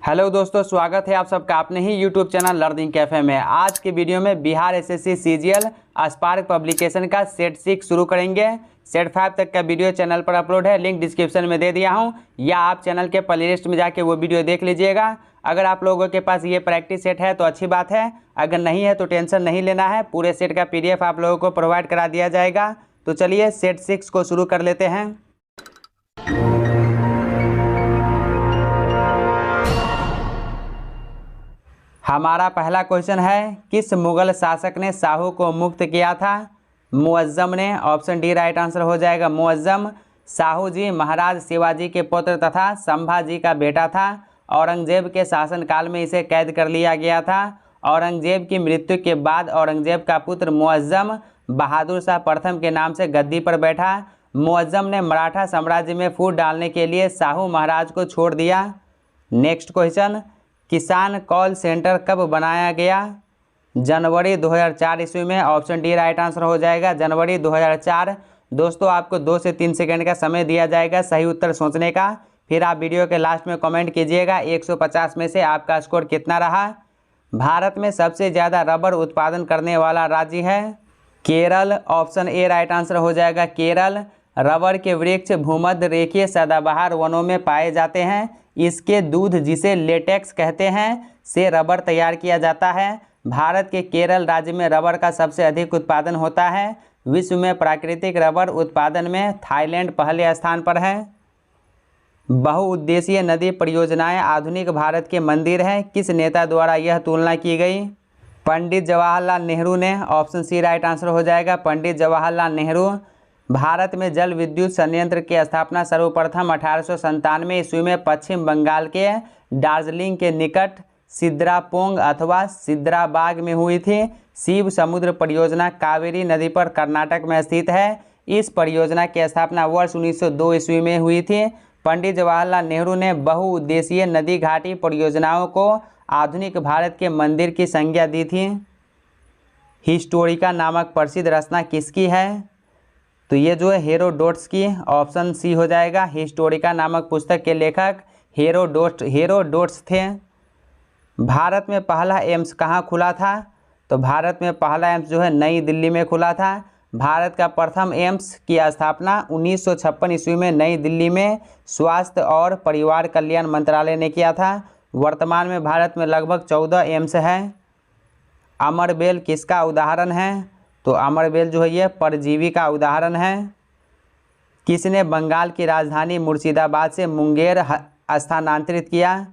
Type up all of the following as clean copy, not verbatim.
Hello दोस्तों, स्वागत है आप सबका अपने ही यूट्यूब चैनल लर्निंग कैफे में। आज के वीडियो में Bihar SSC CGL spark publication का सेट 6 शुरू करेंगे। सेट 5 तक का वीडियो चैनल पर अपलोड है, लिंक डिस्क्रिप्शन में दे दिया हूं, या आप चैनल के प्लेलिस्ट में जाके वो वीडियो देख लीजिएगा। अगर आप लोगों के पास ये प्रैक्टिस सेट है तो अच्छी बात है, अगर नहीं है तो टेंशन नहीं लेना है, पूरे सेट का PDF आप लोगों को प्रोवाइड करा दिया जाएगा। तो चलिए सेट 6 को शुरू कर लेते हैं। हमारा पहला क्वेश्चन है, किस मुगल शासक ने शाहू को मुक्त किया था? मुअज्जम ने। ऑप्शन डी राइट आंसर हो जाएगा, मुअज्जम। शाहू जी महाराज शिवाजी के पुत्र तथा संभाजी का बेटा था। औरंगजेब के शासनकाल में इसे कैद कर लिया गया था। औरंगजेब की मृत्यु के बाद औरंगजेब का पुत्र मुअज्जम बहादुर शाह प्रथम के नाम से गद्दी पर बैठा। मुअज्जम ने मराठा साम्राज्य में फूट डालने के लिए शाहू महाराज को छोड़ दिया। नेक्स्ट क्वेश्चन, किसान कॉल सेंटर कब बनाया गया? जनवरी 2004 ईस्वी में। ऑप्शन डी राइट आंसर हो जाएगा, जनवरी 2004। दोस्तों आपको 2 से 3 सेकंड का समय दिया जाएगा सही उत्तर सोचने का, फिर आप वीडियो के लास्ट में कमेंट कीजिएगा 150 में से आपका स्कोर कितना रहा। भारत में सबसे ज़्यादा रबर उत्पादन करने वाला राज्य है Kerala. Option A right answer हो जाएगा, केरल। रबर के वृक्ष भूमध्य रेखीय सदाबहार वनों में पाए जाते हैं। इसके दूध, जिसे लेटेक्स कहते हैं, से रबर तैयार किया जाता है। भारत के केरल राज्य में रबर का सबसे अधिक उत्पादन होता है। विश्व में प्राकृतिक रबर उत्पादन में थाईलैंड पहले स्थान पर है। बहुउद्देशीय नदी परियोजनाएं आधुनिक भारत के मंदिर हैं। किस नेता द्वारा यह तुलना की गई? पंडित जवाहरलाल नेहरू ने। ऑप्शन सी राइट आंसर हो जाएगा, पंडित जवाहरलाल नेहरू। भारत में जल विद्युत संयंत्र की स्थापना सर्वप्रथम 1897 ईस्वी में पश्चिम बंगाल के दार्जिलिंग के निकट सिद्रापोंग अथवा सिद्राबाग में हुई थी। शिव समुद्र परियोजना कावेरी नदी पर कर्नाटक में स्थित है। इस परियोजना की स्थापना वर्ष 1902 ईस्वी में हुई थी। पंडित जवाहरलाल नेहरू ने बहुउद्देशीय नदी घाटी परियोजनाओं को आधुनिक भारत के मंदिर की संज्ञा दी थी। हिस्टोरिका नामक प्रसिद्ध रचना किसकी है? तो ये जो है हेरोडोट्स की। ऑप्शन सी हो जाएगा, हिस्टोरिका नामक पुस्तक के लेखक हेरोडोट्स थे। भारत में पहला एम्स कहाँ खुला था? तो भारत में पहला एम्स जो है नई दिल्ली में खुला था। भारत का प्रथम एम्स की स्थापना 1956 ईस्वी में नई दिल्ली में स्वास्थ्य और परिवार कल्याण मंत्रालय ने किया था। वर्तमान में भारत में लगभग 14 एम्स हैं। अमरबेल किसका उदाहरण है? तो अमरबेल जो है ये परजीवी का उदाहरण है। किसने बंगाल की राजधानी मुर्शिदाबाद से मुंगेर स्थानांतरित किया?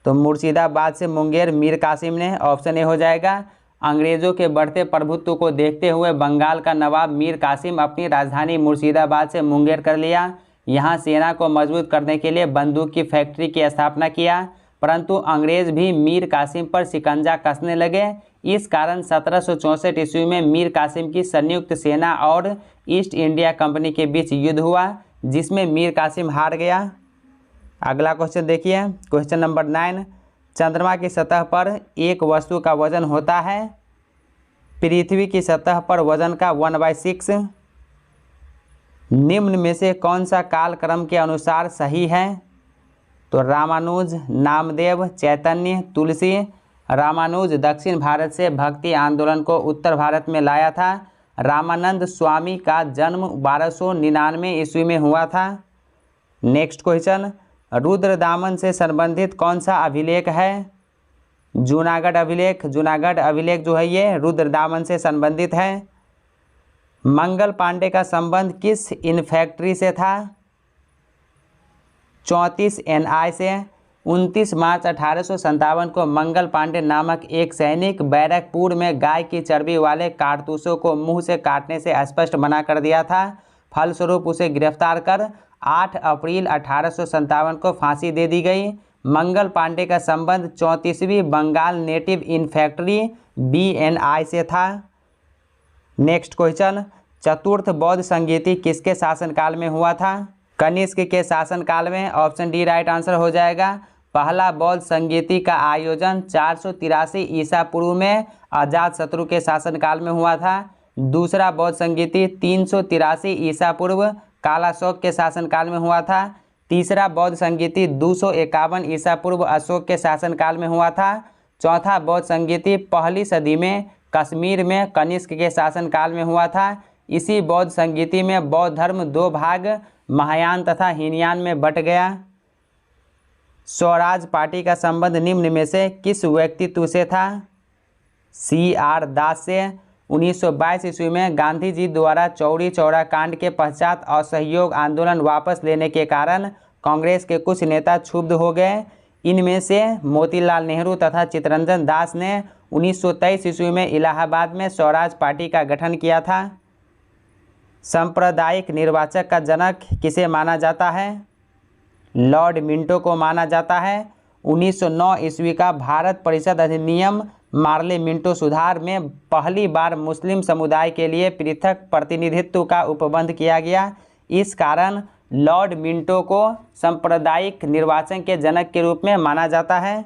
तो मुर्शिदाबाद से मुंगेर मीर कासिम ने। ऑप्शन ए हो जाएगा। अंग्रेज़ों के बढ़ते प्रभुत्व को देखते हुए बंगाल का नवाब मीर कासिम अपनी राजधानी मुर्शिदाबाद से मुंगेर कर लिया। यहाँ सेना को मजबूत करने के लिए बंदूक की फैक्ट्री की स्थापना किया, परंतु अंग्रेज़ भी मीर कासिम पर शिकंजा कसने लगे। इस कारण 1764 ईस्वी में मीर कासिम की संयुक्त सेना और ईस्ट इंडिया कंपनी के बीच युद्ध हुआ, जिसमें मीर कासिम हार गया। अगला क्वेश्चन देखिए, क्वेश्चन नंबर 9। चंद्रमा की सतह पर एक वस्तु का वजन होता है पृथ्वी की सतह पर वजन का 1/6। निम्न में से कौन सा कालक्रम के अनुसार सही है? तो रामानुज, नामदेव, चैतन्य, तुलसी। रामानुज दक्षिण भारत से भक्ति आंदोलन को उत्तर भारत में लाया था। रामानंद स्वामी का जन्म 1299 ईस्वी में हुआ था। नेक्स्ट क्वेश्चन, रुद्रदामन से संबंधित कौन सा अभिलेख है? जूनागढ़ अभिलेख। जूनागढ़ अभिलेख जो है ये रुद्रदामन से संबंधित है। मंगल पांडे का संबंध किस इन्फैक्ट्री से था? 34 NI से। 29 मार्च 1857 को मंगल पांडे नामक एक सैनिक बैरकपुर में गाय की चर्बी वाले कारतूसों को मुंह से काटने से स्पष्ट मना कर दिया था। फलस्वरूप उसे गिरफ्तार कर 8 अप्रैल 1857 को फांसी दे दी गई। मंगल पांडे का संबंध 34वीं बंगाल नेटिव इन्फैक्ट्री BNI से था। नेक्स्ट क्वेश्चन, चतुर्थ बौद्ध संगीति किसके शासनकाल में हुआ था? कनिष्क के शासनकाल में। ऑप्शन डी राइट आंसर हो जाएगा। पहला बौद्ध संगीति का आयोजन 483 ईसा पूर्व में अजातशत्रु के शासनकाल में हुआ था। दूसरा बौद्ध संगीति 383 ईसा पूर्व कालाशोक के शासनकाल में हुआ था। तीसरा बौद्ध संगीति 251 ईसा पूर्व अशोक के शासनकाल में हुआ था। चौथा बौद्ध संगीति 1ली सदी में कश्मीर में कनिष्क के शासनकाल में हुआ था। इसी बौद्ध संगीति में बौद्ध धर्म 2 भाग महायान तथा हीनयान में बट गया। स्वराज पार्टी का संबंध निम्न में से किस व्यक्तित्व से था? CR दास से। 1922 ईस्वी में गांधी जी द्वारा चौरी चौरा कांड के पश्चात असहयोग आंदोलन वापस लेने के कारण कांग्रेस के कुछ नेता क्षुब्ध हो गए। इनमें से मोतीलाल नेहरू तथा चित्तरंजन दास ने 1923 ईस्वी में इलाहाबाद में स्वराज पार्टी का गठन किया था। सांप्रदायिक निर्वाचक का जनक किसे माना जाता है? लॉर्ड मिंटो को माना जाता है। 1909 ईस्वी का भारत परिषद अधिनियम मार्ले मिंटो सुधार में पहली बार मुस्लिम समुदाय के लिए पृथक प्रतिनिधित्व का उपबंध किया गया। इस कारण लॉर्ड मिंटो को सांप्रदायिक निर्वाचन के जनक के रूप में माना जाता है।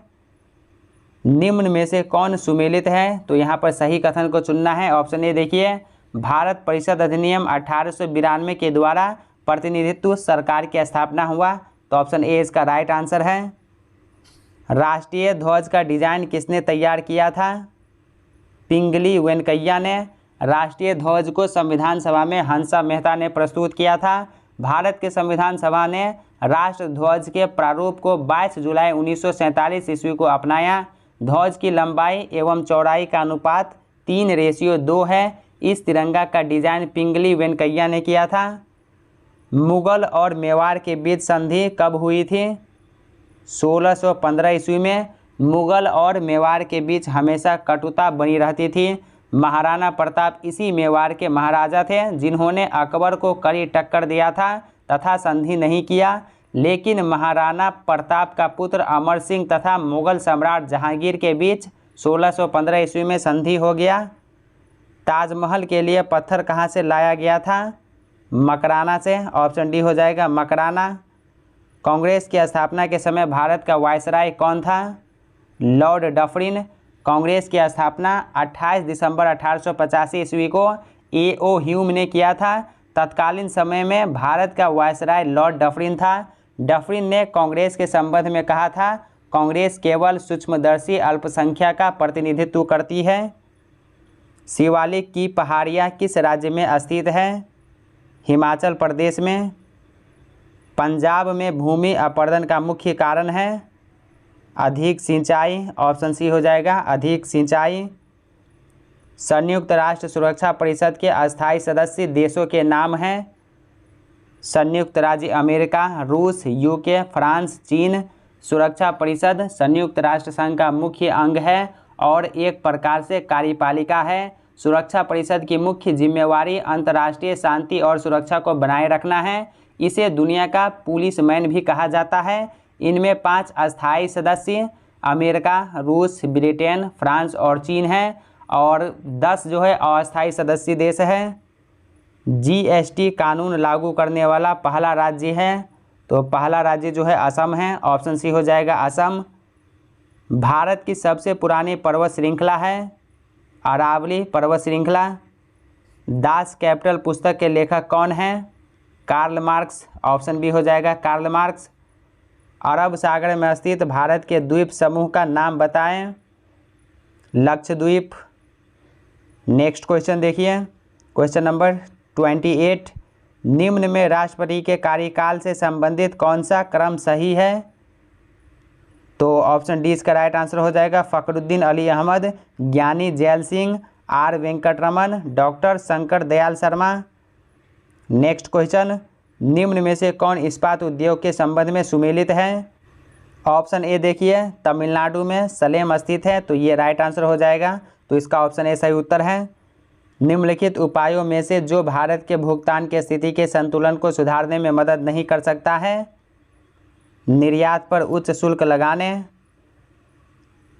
निम्न में से कौन सुमेलित है? तो यहाँ पर सही कथन को चुनना है। ऑप्शन ए देखिए, भारत परिषद अधिनियम 1892 के द्वारा प्रतिनिधित्व सरकार की स्थापना हुआ। तो ऑप्शन ए इसका राइट आंसर है। राष्ट्रीय ध्वज का डिजाइन किसने तैयार किया था? पिंगली वेंकैया ने। राष्ट्रीय ध्वज को संविधान सभा में हंसा मेहता ने प्रस्तुत किया था। भारत के संविधान सभा ने राष्ट्र ध्वज के प्रारूप को 22 जुलाई 1947 ईस्वी को अपनाया। ध्वज की लंबाई एवं चौड़ाई का अनुपात 3:2 है। इस तिरंगा का डिजाइन पिंगली वेंकैया ने किया था। मुगल और मेवाड़ के बीच संधि कब हुई थी? 1615 ईस्वी में। मुगल और मेवाड़ के बीच हमेशा कटुता बनी रहती थी। महाराणा प्रताप इसी मेवाड़ के महाराजा थे जिन्होंने अकबर को कड़ी टक्कर दिया था तथा संधि नहीं किया। लेकिन महाराणा प्रताप का पुत्र अमर सिंह तथा मुगल सम्राट जहांगीर के बीच 1615 ईस्वी में संधि हो गया। ताजमहल के लिए पत्थर कहाँ से लाया गया था? मकराना से। ऑप्शन डी हो जाएगा, मकराना। कांग्रेस की स्थापना के समय भारत का वायसराय कौन था? Lord Dufferin. कांग्रेस की स्थापना 28 दिसंबर 1885 ईस्वी को A.O. ह्यूम ने किया था। तत्कालीन समय में भारत का वायसराय लॉर्ड डफरिन था। डफरिन ने कांग्रेस के संबंध में कहा था, कांग्रेस केवल सूक्ष्मदर्शी अल्पसंख्या का प्रतिनिधित्व करती है। शिवालिक की पहाड़ियाँ किस राज्य में स्थित है? हिमाचल प्रदेश में। पंजाब में भूमि अपरदन का मुख्य कारण है अधिक सिंचाई। ऑप्शन सी हो जाएगा, अधिक सिंचाई। संयुक्त राष्ट्र सुरक्षा परिषद के अस्थायी सदस्य देशों के नाम हैं। संयुक्त राज्य अमेरिका, रूस, यूके, फ्रांस, चीन। सुरक्षा परिषद संयुक्त राष्ट्र संघ का मुख्य अंग है और एक प्रकार से कार्यपालिका है। सुरक्षा परिषद की मुख्य जिम्मेवारी अंतर्राष्ट्रीय शांति और सुरक्षा को बनाए रखना है। इसे दुनिया का पुलिस मैन भी कहा जाता है। इनमें 5 अस्थायी सदस्य अमेरिका, रूस, ब्रिटेन, फ्रांस और चीन हैं और 10 जो है अस्थायी सदस्य देश है। GST कानून लागू करने वाला पहला राज्य है, तो पहला राज्य जो है असम है। ऑप्शन सी हो जाएगा, असम। भारत की सबसे पुरानी पर्वत श्रृंखला है अरावली पर्वत श्रृंखला। दास कैपिटल पुस्तक के लेखक कौन हैं? Karl Marx. ऑप्शन बी हो जाएगा, कार्ल मार्क्स। अरब सागर में स्थित भारत के द्वीप समूह का नाम बताएं। लक्षद्वीप। नेक्स्ट क्वेश्चन देखिए, क्वेश्चन नंबर 28। निम्न में राष्ट्रपति के कार्यकाल से संबंधित कौन सा क्रम सही है? तो ऑप्शन डी इसका राइट आंसर हो जाएगा, फखरुद्दीन अली अहमद, ज्ञानी gel Singh, R Venkataraman, doctor Shankar Dayal Sharma. Next question, निम्न में से कौन इस्पात उद्योग के संबंध में सुमेलित है? ऑप्शन ए देखिए, तमिलनाडु में सलेम स्थित है, तो ये राइट आंसर हो जाएगा। तो इसका ऑप्शन ए सही उत्तर है। निम्नलिखित उपायों में से जो भारत के भुगतान की स्थिति के संतुलन को सुधारने में मदद नहीं कर सकता है? निर्यात पर उच्च शुल्क लगाने।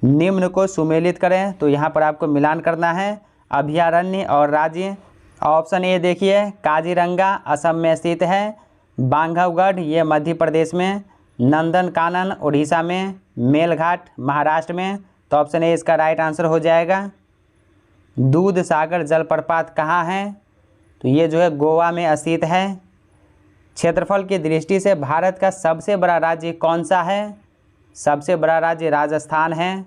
निम्न को सुमेलित करें, तो यहाँ पर आपको मिलान करना है अभयारण्य और राज्य। ऑप्शन ए देखिए, काजीरंगा असम में स्थित है, बांधवगढ़ ये मध्य प्रदेश में, नंदनकानन उड़ीसा में, मेलघाट महाराष्ट्र में। तो ऑप्शन ए इसका राइट आंसर हो जाएगा। दूध सागर जलप्रपात कहाँ है? तो ये जो है गोवा में स्थित है। क्षेत्रफल की दृष्टि से भारत का सबसे बड़ा राज्य कौन सा है? सबसे बड़ा राज्य राजस्थान है।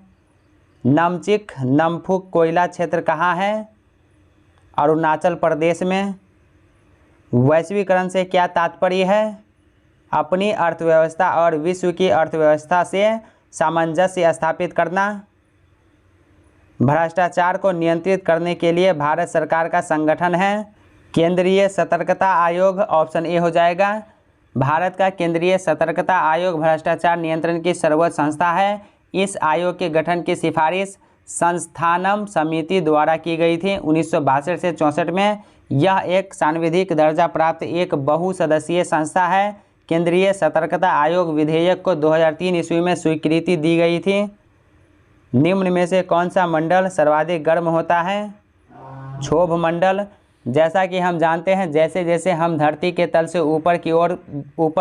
नमचिक नमफुक कोयला क्षेत्र कहाँ है? अरुणाचल प्रदेश में। वैश्वीकरण से क्या तात्पर्य है? अपनी अर्थव्यवस्था और विश्व की अर्थव्यवस्था से सामंजस्य स्थापित करना। भ्रष्टाचार को नियंत्रित करने के लिए भारत सरकार का संगठन है केंद्रीय सतर्कता आयोग। ऑप्शन ए हो जाएगा। भारत का केंद्रीय सतर्कता आयोग भ्रष्टाचार नियंत्रण की सर्वोच्च संस्था है। इस आयोग के गठन की सिफारिश संस्थानम समिति द्वारा की गई थी 1962 से 64 में। यह एक सांविधिक दर्जा प्राप्त एक बहुसदस्यीय संस्था है। केंद्रीय सतर्कता आयोग विधेयक को 2003 ईस्वी में स्वीकृति दी गई थी। निम्न में से कौन सा मंडल सर्वाधिक गर्म होता है? क्षोभ मंडल। जैसा कि हम जानते हैं जैसे जैसे हम धरती के तल से ऊपर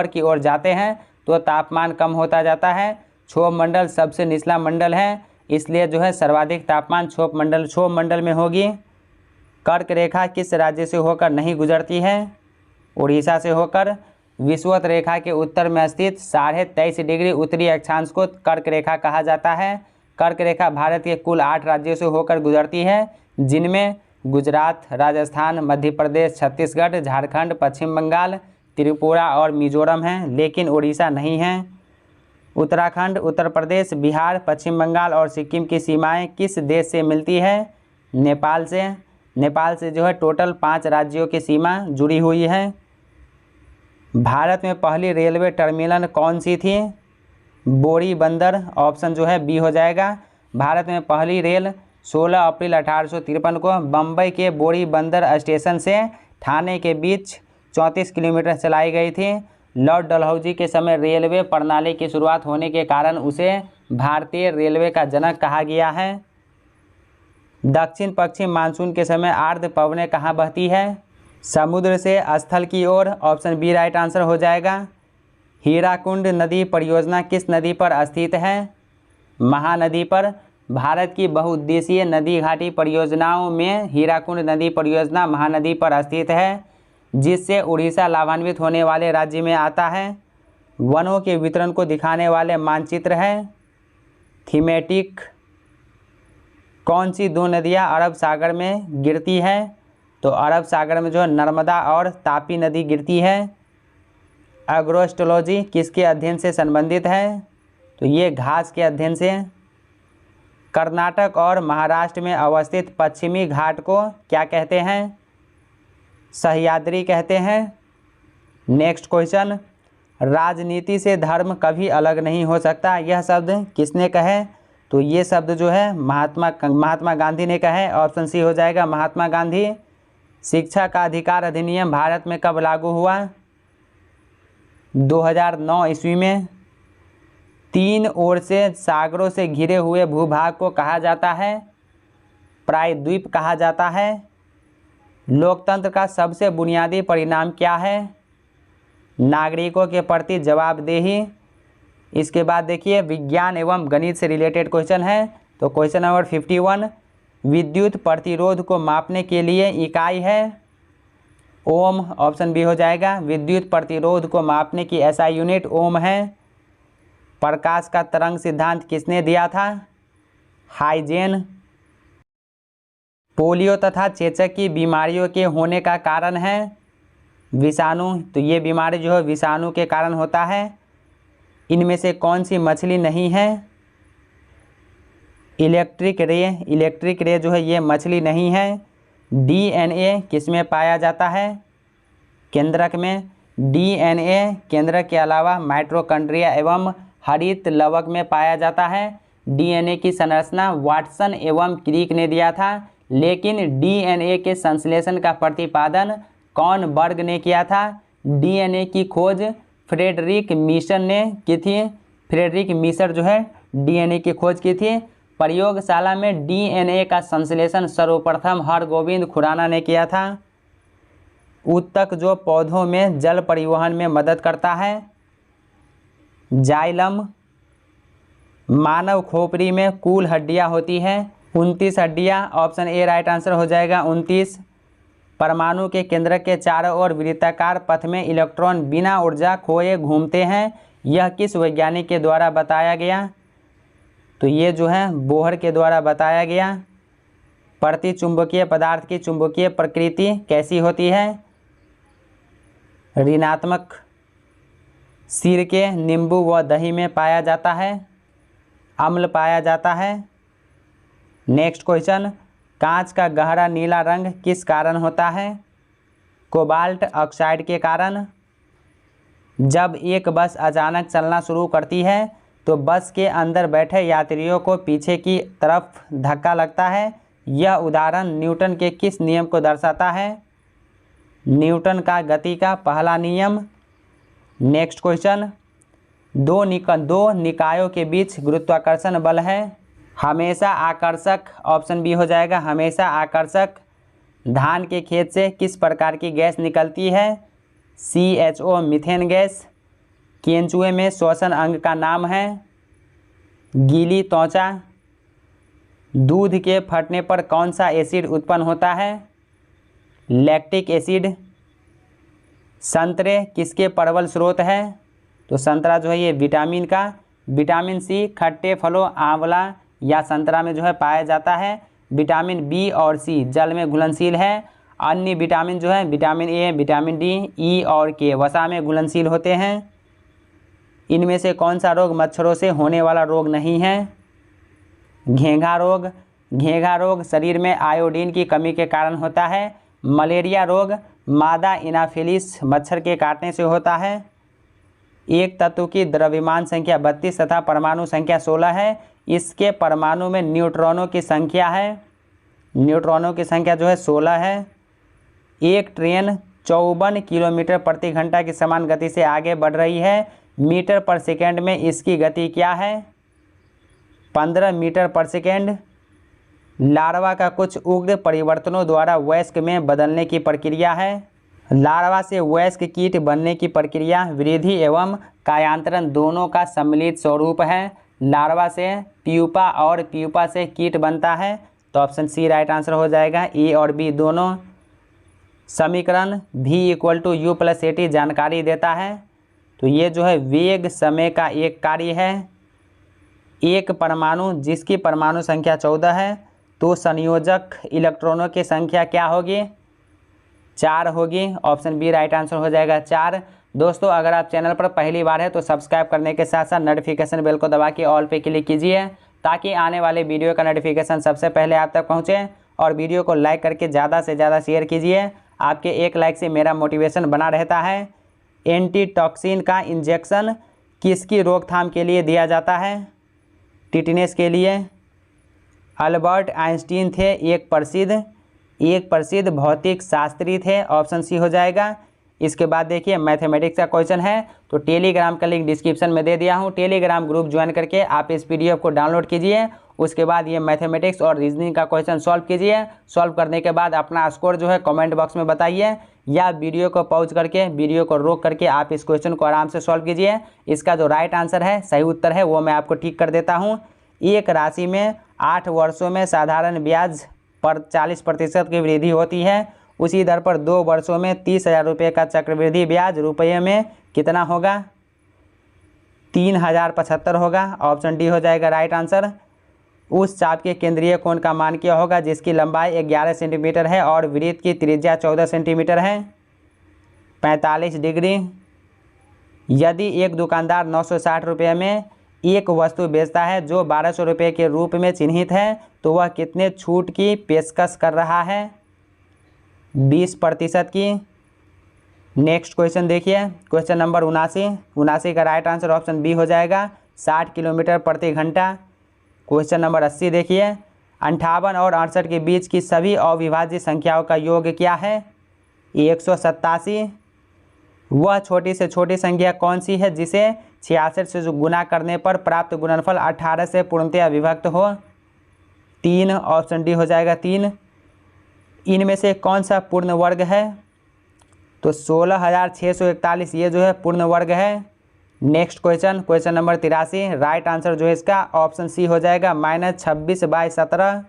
की ओर जाते हैं तो तापमान कम होता जाता है। क्षोभ मंडल सबसे निचला मंडल है, इसलिए जो है सर्वाधिक तापमान क्षोभ मंडल में होगी। कर्क रेखा किस राज्य से होकर नहीं गुजरती है? उड़ीसा से होकर। विषुवत रेखा के उत्तर में स्थित 23.5 डिग्री उत्तरी अक्षांश को कर्क रेखा कहा जाता है। कर्क रेखा भारत के कुल 8 राज्यों से होकर गुजरती है, जिनमें गुजरात, राजस्थान, मध्य प्रदेश, छत्तीसगढ़, झारखंड, पश्चिम बंगाल, त्रिपुरा और मिजोरम हैं, लेकिन उड़ीसा नहीं है। उत्तराखंड, उत्तर प्रदेश, बिहार, पश्चिम बंगाल और सिक्किम की सीमाएं किस देश से मिलती है? नेपाल से। नेपाल से जो है टोटल 5 राज्यों की सीमा जुड़ी हुई है। भारत में पहली रेलवे टर्मिनल कौन सी थी? बोरी बंदर। ऑप्शन जो है बी हो जाएगा। भारत में पहली रेल 16 अप्रैल 1853 को बम्बई के बोरी बंदर स्टेशन से ठाणे के बीच 34 किलोमीटर चलाई गई थी। लॉर्ड डलहौजी के समय रेलवे प्रणाली की शुरुआत होने के कारण उसे भारतीय रेलवे का जनक कहा गया है। दक्षिण पश्चिम मानसून के समय आर्द्र पवनें कहाँ बहती है? समुद्र से स्थल की ओर। ऑप्शन बी राइट आंसर हो जाएगा। हीराकुंड नदी परियोजना किस नदी पर स्थित है? महानदी पर। भारत की बहुउद्देशीय नदी घाटी परियोजनाओं में हीराकुंड नदी परियोजना महानदी पर स्थित है, जिससे उड़ीसा लाभान्वित होने वाले राज्य में आता है। वनों के वितरण को दिखाने वाले मानचित्र है थीमेटिक। कौन सी 2 नदियां अरब सागर में गिरती है? तो अरब सागर में जो है नर्मदा और तापी नदी गिरती है। एग्रोस्टोलॉजी किसके अध्ययन से संबंधित है? तो ये घास के अध्ययन से। कर्नाटक और महाराष्ट्र में अवस्थित पश्चिमी घाट को क्या कहते हैं? सह्याद्री कहते हैं। नेक्स्ट क्वेश्चन, राजनीति से धर्म कभी अलग नहीं हो सकता, यह शब्द किसने कहे? तो ये शब्द जो है महात्मा गांधी ने कहे। ऑप्शन सी हो जाएगा महात्मा गांधी। शिक्षा का अधिकार अधिनियम भारत में कब लागू हुआ? 2009 ईस्वी में। 3 ओर से सागरों से घिरे हुए भूभाग को कहा जाता है? प्रायद्वीप कहा जाता है। लोकतंत्र का सबसे बुनियादी परिणाम क्या है? नागरिकों के प्रति जवाबदेही। इसके बाद देखिए विज्ञान एवं गणित से रिलेटेड क्वेश्चन है। तो क्वेश्चन नंबर 51, विद्युत प्रतिरोध को मापने के लिए इकाई है? ओम। ऑप्शन बी हो जाएगा। विद्युत प्रतिरोध को मापने की ऐसा यूनिट ओम है। प्रकाश का तरंग सिद्धांत किसने दिया था? हाइजेन। पोलियो तथा चेचक की बीमारियों के होने का कारण है? विषाणु। तो ये बीमारी जो है विषाणु के कारण होता है। इनमें से कौन सी मछली नहीं है? इलेक्ट्रिक रे जो है ये मछली नहीं है। डीएनए किस में पाया जाता है? केंद्रक में। डीएनए केंद्रक के अलावा माइटोकॉन्ड्रिया एवं हरित लवक में पाया जाता है। डीएनए की संरचना वाटसन एवं क्रिक ने दिया था, लेकिन डीएनए के संश्लेषण का प्रतिपादन कौन बर्ग ने किया था? डीएनए की खोज फ्रेडरिक मीसर ने की थी। फ्रेडरिक मीसर जो है डीएनए की खोज की थी। प्रयोगशाला में डीएनए का संश्लेषण सर्वप्रथम हरगोविंद खुराना ने किया था। ऊतक जो पौधों में जल परिवहन में मदद करता है? जाइलम। मानव खोपड़ी में कुल हड्डियां होती हैं 29 हड्डियां। ऑप्शन ए राइट आंसर हो जाएगा 29। परमाणु के केंद्र के चारों ओर वृत्ताकार पथ में इलेक्ट्रॉन बिना ऊर्जा खोए घूमते हैं, यह किस वैज्ञानिक के द्वारा बताया गया? तो ये जो है बोहर के द्वारा बताया गया। प्रतिचुंबकीय पदार्थ की चुंबकीय प्रकृति कैसी होती है? ऋणात्मक। सिरके, नींबू व दही में पाया जाता है, अम्ल पाया जाता है। नेक्स्ट क्वेश्चन, कांच का गहरा नीला रंग किस कारण होता है? कोबाल्ट ऑक्साइड के कारण। जब एक बस अचानक चलना शुरू करती है तो बस के अंदर बैठे यात्रियों को पीछे की तरफ धक्का लगता है। यह उदाहरण न्यूटन के किस नियम को दर्शाता है? न्यूटन का गति का पहला नियम। नेक्स्ट क्वेश्चन, दो निकायों के बीच गुरुत्वाकर्षण बल है, हमेशा आकर्षक। ऑप्शन बी हो जाएगा हमेशा आकर्षक। धान के खेत से किस प्रकार की गैस निकलती है? CHO methane gas. केंचुए में श्वसन अंग का नाम है गीली त्वचा। दूध के फटने पर कौन सा एसिड उत्पन्न होता है? Lactic acid. संतरे किसके प्रबल स्रोत है? तो संतरा जो है ये विटामिन का। विटामिन सी खट्टे फलों आंवला या संतरा में जो है पाया जाता है। विटामिन बी और सी जल में घुलनशील है। अन्य विटामिन जो है विटामिन ए, विटामिन डी, ई और के वसा में घुलनशील होते हैं। इनमें से कौन सा रोग मच्छरों से होने वाला रोग नहीं है? घेंघा रोग। घेंघा रोग शरीर में आयोडीन की कमी के कारण होता है। मलेरिया रोग मादा एनाफिलिस मच्छर के काटने से होता है। एक तत्व की द्रव्यमान संख्या 32 तथा परमाणु संख्या 16 है। इसके परमाणु में न्यूट्रॉनों की संख्या है, न्यूट्रॉनों की संख्या जो है 16 है। एक ट्रेन 54 किलोमीटर प्रति घंटा की समान गति से आगे बढ़ रही है। मीटर पर सेकेंड में इसकी गति क्या है? 15 मीटर पर सेकेंड। लार्वा का कुछ उग्र परिवर्तनों द्वारा वयस्क में बदलने की प्रक्रिया है। लार्वा से वयस्क कीट बनने की प्रक्रिया वृद्धि एवं कायांतरण दोनों का सम्मिलित स्वरूप है। लार्वा से प्यूपा और प्यूपा से कीट बनता है। तो ऑप्शन सी राइट आंसर हो जाएगा। ए और बी दोनों। समीकरण V = U+AT जानकारी देता है। तो ये जो है वेग समय का एक कार्य है। एक परमाणु जिसकी परमाणु संख्या 14 है तो संयोजक इलेक्ट्रॉनों की संख्या क्या होगी? 4 होगी। ऑप्शन बी राइट आंसर हो जाएगा 4। दोस्तों अगर आप चैनल पर पहली बार है तो सब्सक्राइब करने के साथ साथ नोटिफिकेशन बेल को दबा के ऑल पे क्लिक कीजिए ताकि आने वाले वीडियो का नोटिफिकेशन सबसे पहले आप तक पहुंचे। और वीडियो को लाइक करके ज़्यादा से ज़्यादा शेयर कीजिए। आपके एक लाइक से मेरा मोटिवेशन बना रहता है। एंटीटॉक्सिन का इंजेक्शन किसकी रोकथाम के लिए दिया जाता है? टिटनेस के लिए। अल्बर्ट आइंस्टीन थे एक प्रसिद्ध भौतिक शास्त्री थे। ऑप्शन सी हो जाएगा। इसके बाद देखिए मैथमेटिक्स का क्वेश्चन है। तो टेलीग्राम का लिंक डिस्क्रिप्शन में दे दिया हूँ। टेलीग्राम ग्रुप ज्वाइन करके आप इस PDF को डाउनलोड कीजिए। उसके बाद ये मैथमेटिक्स और रीजनिंग का क्वेश्चन सॉल्व कीजिए। सॉल्व करने के बाद अपना स्कोर जो है कमेंट बॉक्स में बताइए या वीडियो को पॉज करके वीडियो को रोक करके आप इस क्वेश्चन को आराम से सॉल्व कीजिए। इसका जो राइट आंसर है सही उत्तर है वो मैं आपको टिक कर देता हूँ। एक राशि में 8 वर्षों में साधारण ब्याज पर 40% की वृद्धि होती है। उसी दर पर 2 वर्षों में 30,000 रुपये का चक्रवृद्धि ब्याज रुपये में कितना होगा? 3075 होगा। ऑप्शन डी हो जाएगा राइट आंसर। उस चाप के केंद्रीय कोण का मान क्या होगा जिसकी लंबाई 11 सेंटीमीटर है और वृत्त की त्रिज्या 14 सेंटीमीटर है? 45 डिग्री। यदि एक दुकानदार 960 रुपये में एक वस्तु बेचता है जो 1200 रुपये के रूप में चिन्हित है तो वह कितने छूट की पेशकश कर रहा है? 20% की। नेक्स्ट क्वेश्चन देखिए क्वेश्चन नंबर 79 का राइट आंसर ऑप्शन बी हो जाएगा 60 किलोमीटर प्रति घंटा। क्वेश्चन नंबर 80 देखिए 58 और 68 के बीच की सभी अविभाज्य संख्याओं का योग क्या है? 187। वह छोटी से छोटी संख्या कौन सी है जिसे 66 से गुना करने पर प्राप्त गुणनफल 18 से पूर्णतया विभक्त हो? 3। ऑप्शन डी हो जाएगा 3। इनमें से कौन सा पूर्ण वर्ग है? तो 16,641 ये जो है पूर्ण वर्ग है। Next question number 83 right answer जो है इसका ऑप्शन सी हो जाएगा -26/17।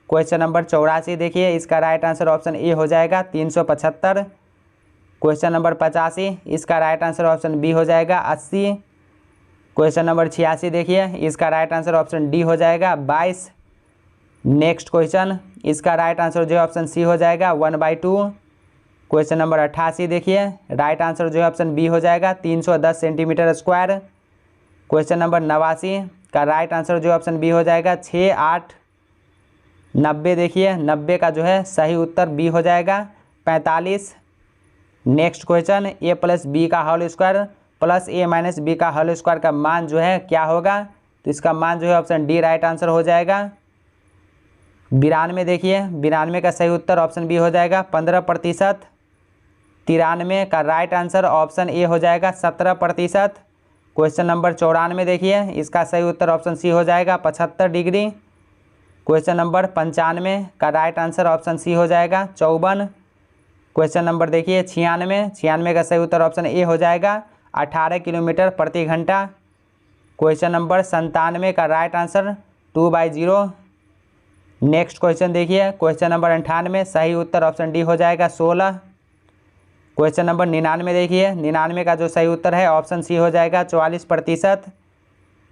क्वेश्चन नंबर 84 देखिए, इसका राइट आंसर ऑप्शन ए हो जाएगा 375। क्वेश्चन नंबर 85, इसका राइट आंसर ऑप्शन बी हो जाएगा 80। क्वेश्चन नंबर 86 देखिए, इसका राइट आंसर ऑप्शन डी हो जाएगा 22। नेक्स्ट क्वेश्चन, इसका राइट आंसर जो है ऑप्शन सी हो जाएगा 1/2। क्वेश्चन नंबर 88 देखिए, राइट आंसर जो है ऑप्शन बी हो जाएगा 310 सेंटीमीटर स्क्वायर। क्वेश्चन नंबर 89 का राइट आंसर जो है ऑप्शन बी हो जाएगा 6, 8, 90 देखिए, 90 का जो है सही उत्तर बी हो जाएगा 45। नेक्स्ट क्वेश्चन, ए प्लस बी का होल स्क्वायर प्लस ए माइनस बी का होल स्क्वायर का मान जो है क्या होगा? तो इसका मान जो है ऑप्शन डी राइट आंसर हो जाएगा 92 देखिए, 92 का सही उत्तर ऑप्शन बी हो जाएगा 15%। 93 का राइट आंसर ऑप्शन ए हो जाएगा 17%। क्वेश्चन नंबर 94 देखिए, इसका सही उत्तर ऑप्शन सी हो जाएगा 75 डिग्री। क्वेश्चन नंबर 95 का राइट आंसर ऑप्शन सी हो जाएगा 54। क्वेश्चन नंबर देखिए 96 का सही उत्तर ऑप्शन ए हो जाएगा 18 किलोमीटर प्रति घंटा। क्वेश्चन नंबर 97 का राइट आंसर 2/0। नेक्स्ट क्वेश्चन देखिए, क्वेश्चन नंबर 98 सही उत्तर ऑप्शन डी हो जाएगा 16। क्वेश्चन नंबर 99 देखिए, 99 का जो सही उत्तर है ऑप्शन सी हो जाएगा 44%।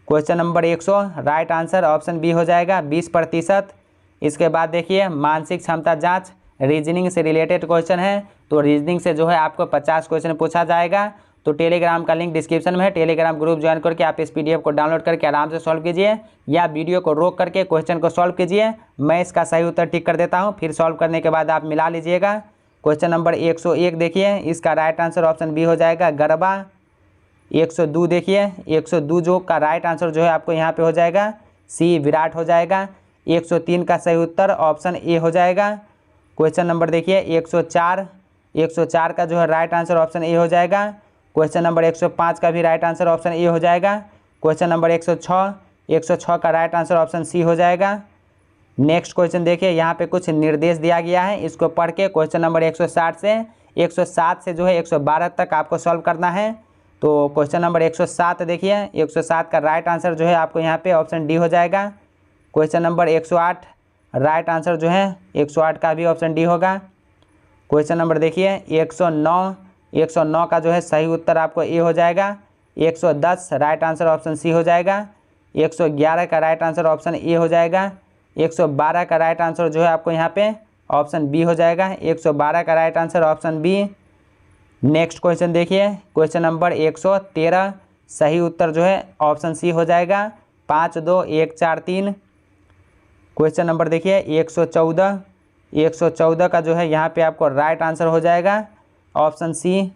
Question number 100 right answer option B हो जाएगा 20%। इसके बाद देखिए मानसिक क्षमता जांच रीजनिंग से रिलेटेड क्वेश्चन है, तो रीजनिंग से जो है आपको 50 क्वेश्चन पूछा जाएगा। तो टेलीग्राम का लिंक डिस्क्रिप्शन में है, टेलीग्राम ग्रुप ज्वाइन करके आप इस पीडीएफ को डाउनलोड करके आराम से सॉल्व कीजिए, या वीडियो को रोक करके क्वेश्चन को सॉल्व कीजिए। मैं इसका सही उत्तर टिक कर देता हूं, फिर सॉल्व करने के बाद आप मिला लीजिएगा। क्वेश्चन नंबर 101 देखिए, इसका राइट आंसर ऑप्शन बी हो जाएगा गरबा। 102 देखिए, 102 जो का राइट आंसर जो है आपको यहाँ पे हो जाएगा सी विराट हो जाएगा। 103 का सही उत्तर ऑप्शन ए हो जाएगा। क्वेश्चन नंबर देखिए 104 का जो है राइट आंसर ऑप्शन ए हो जाएगा। क्वेश्चन नंबर 105 का भी राइट आंसर ऑप्शन ए हो जाएगा। क्वेश्चन नंबर 106 का राइट आंसर ऑप्शन सी हो जाएगा। नेक्स्ट क्वेश्चन देखिए, यहाँ पे कुछ निर्देश दिया गया है, इसको पढ़ के क्वेश्चन नंबर 107 से जो है 112 तक आपको सॉल्व करना है। तो क्वेश्चन नंबर 107 देखिए, 107 का राइट आंसर जो है आपको यहाँ पे ऑप्शन डी हो जाएगा। क्वेश्चन नंबर 108 राइट आंसर जो है 108 का भी ऑप्शन डी होगा। क्वेश्चन नंबर देखिए 109 का जो है सही उत्तर आपको ए हो जाएगा। 110 राइट आंसर ऑप्शन सी हो जाएगा। 111 का राइट आंसर ऑप्शन ए हो जाएगा। 112 का राइट आंसर जो है आपको यहाँ पे ऑप्शन बी हो जाएगा। 112 का right answer option B. Next question देखिए, क्वेश्चन नंबर 113 सही उत्तर जो है ऑप्शन सी हो जाएगा 5, 2, 1, 4, 3। क्वेश्चन नंबर देखिए 114 का जो है यहाँ पे आपको राइट आंसर हो जाएगा ऑप्शन सी।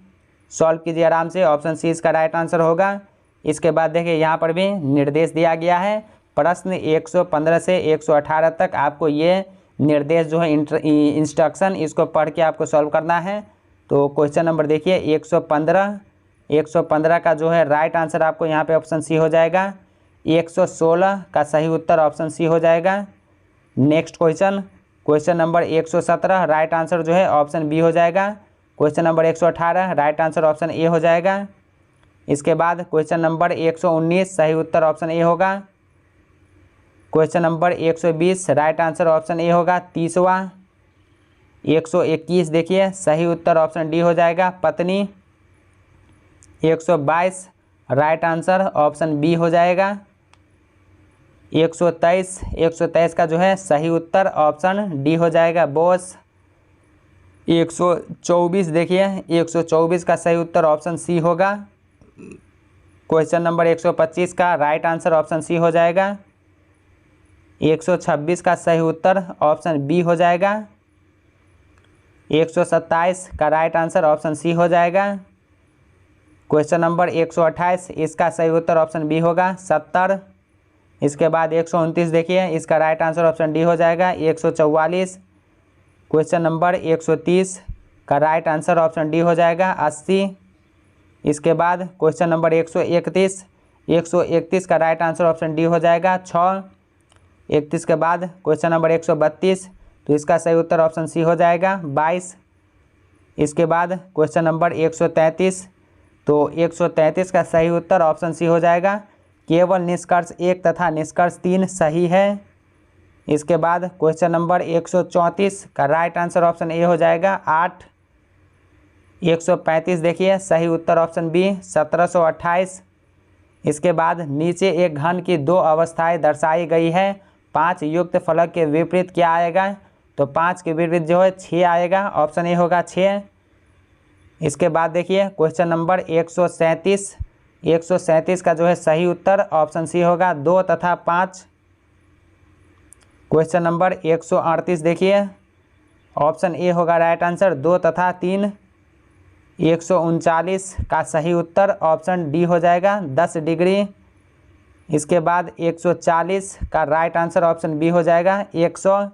सॉल्व कीजिए आराम से, ऑप्शन सी इसका राइट आंसर होगा। इसके बाद देखिए यहाँ पर भी निर्देश दिया गया है, प्रश्न 115 से 118 तक आपको ये निर्देश जो है इंस्ट्रक्शन इसको पढ़ के आपको सॉल्व करना है। तो क्वेश्चन नंबर देखिए 115 का जो है राइट आंसर आपको यहाँ पे ऑप्शन सी हो जाएगा। 116 का सही उत्तर ऑप्शन सी हो जाएगा। Next question number 117 right answer जो है ऑप्शन बी हो जाएगा। Question number 118 right answer option A हो जाएगा। इसके बाद क्वेश्चन नंबर 119 सही उत्तर ऑप्शन ए होगा। Question number 120 right answer option A होगा 30वां। 121 देखिए सही उत्तर ऑप्शन डी हो जाएगा पत्नी। 122 राइट आंसर ऑप्शन बी हो जाएगा। 123 का जो है सही उत्तर ऑप्शन डी हो जाएगा बॉस। 124 देखिए 124 का सही उत्तर ऑप्शन सी होगा। क्वेश्चन नंबर 125 का राइट आंसर ऑप्शन सी हो जाएगा। 126 का सही उत्तर ऑप्शन बी हो जाएगा। 127 का राइट आंसर ऑप्शन सी हो जाएगा। क्वेश्चन नंबर 128 इसका सही उत्तर ऑप्शन बी होगा 70। इसके बाद 129 देखिए इसका राइट आंसर ऑप्शन डी हो जाएगा 144। क्वेश्चन नंबर 130 का राइट आंसर ऑप्शन डी हो जाएगा 80। इसके बाद क्वेश्चन नंबर 131 का राइट आंसर ऑप्शन डी हो जाएगा 6। 31 के बाद क्वेश्चन नंबर 132 तो इसका सही उत्तर ऑप्शन सी हो जाएगा 22। इसके बाद क्वेश्चन नंबर 133 तो 133 का सही उत्तर ऑप्शन सी हो जाएगा। केवल निष्कर्ष 1 तथा निष्कर्ष 3 सही है। इसके बाद क्वेश्चन नंबर 134 का राइट आंसर ऑप्शन ए हो जाएगा 8। 135 देखिए सही उत्तर ऑप्शन बी 1728। इसके बाद नीचे एक घन की 2 अवस्थाएं दर्शाई गई है, 5 युक्त फलक के विपरीत क्या आएगा? तो 5 के विपरीत जो है 6 आएगा, ऑप्शन ए होगा 6। इसके बाद देखिए क्वेश्चन नंबर 137। 137 का जो है सही उत्तर ऑप्शन सी होगा 2 तथा 5। क्वेश्चन नंबर 138 देखिए ऑप्शन ए होगा राइट आंसर 2 तथा 3। 139 का सही उत्तर ऑप्शन डी हो जाएगा 10 डिग्री। इसके बाद 140 का राइट आंसर ऑप्शन बी हो जाएगा 100।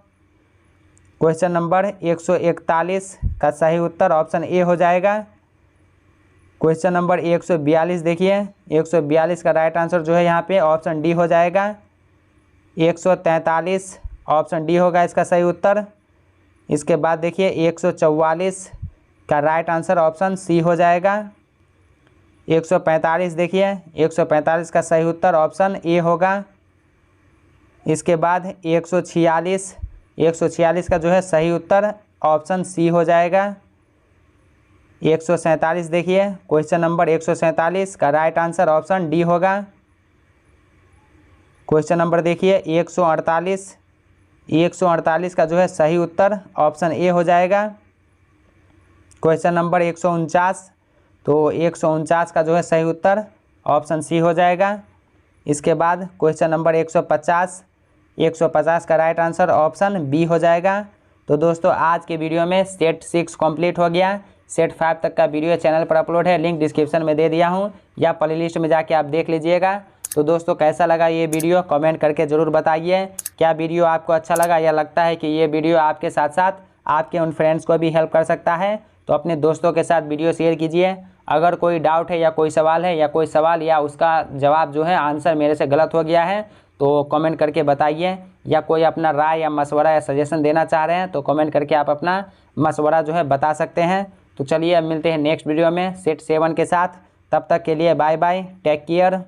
क्वेश्चन नंबर 141 का सही उत्तर ऑप्शन ए हो जाएगा। क्वेश्चन नंबर 142 देखिए 142 का राइट आंसर जो है यहाँ पे ऑप्शन डी हो जाएगा। 143 ऑप्शन डी होगा इसका सही उत्तर। इसके बाद देखिए 144 का राइट आंसर ऑप्शन सी हो जाएगा। 145 देखिए 145 का सही उत्तर ऑप्शन ए होगा। इसके बाद 146 का जो है सही उत्तर ऑप्शन सी हो जाएगा। 147 देखिए क्वेश्चन नंबर 147 का राइट आंसर ऑप्शन डी होगा। क्वेश्चन नंबर देखिए 148 का जो है सही उत्तर ऑप्शन ए हो जाएगा। क्वेश्चन नंबर 149 तो 149 का जो है सही उत्तर ऑप्शन सी हो जाएगा। इसके बाद क्वेश्चन नंबर 150 का राइट आंसर ऑप्शन बी हो जाएगा। तो दोस्तों आज के वीडियो में सेट 6 कंप्लीट हो गया। सेट 5 तक का वीडियो चैनल पर अपलोड है, लिंक डिस्क्रिप्शन में दे दिया हूँ या प्लेलिस्ट में जाके आप देख लीजिएगा। तो दोस्तों कैसा लगा ये वीडियो कमेंट करके ज़रूर बताइए। क्या वीडियो आपको अच्छा लगा या लगता है कि ये वीडियो आपके साथ साथ आपके उन फ्रेंड्स को भी हेल्प कर सकता है तो अपने दोस्तों के साथ वीडियो शेयर कीजिए। अगर कोई डाउट है या कोई सवाल है या कोई सवाल या उसका जवाब जो है आंसर मेरे से गलत हो गया है तो कमेंट करके बताइए, या कोई अपना राय या मशवरा या सजेशन देना चाह रहे हैं तो कमेंट करके आप अपना मशवरा जो है बता सकते हैं। तो चलिए अब मिलते हैं नेक्स्ट वीडियो में सेट 7 के साथ। तब तक के लिए बाय बाय, टेक केयर।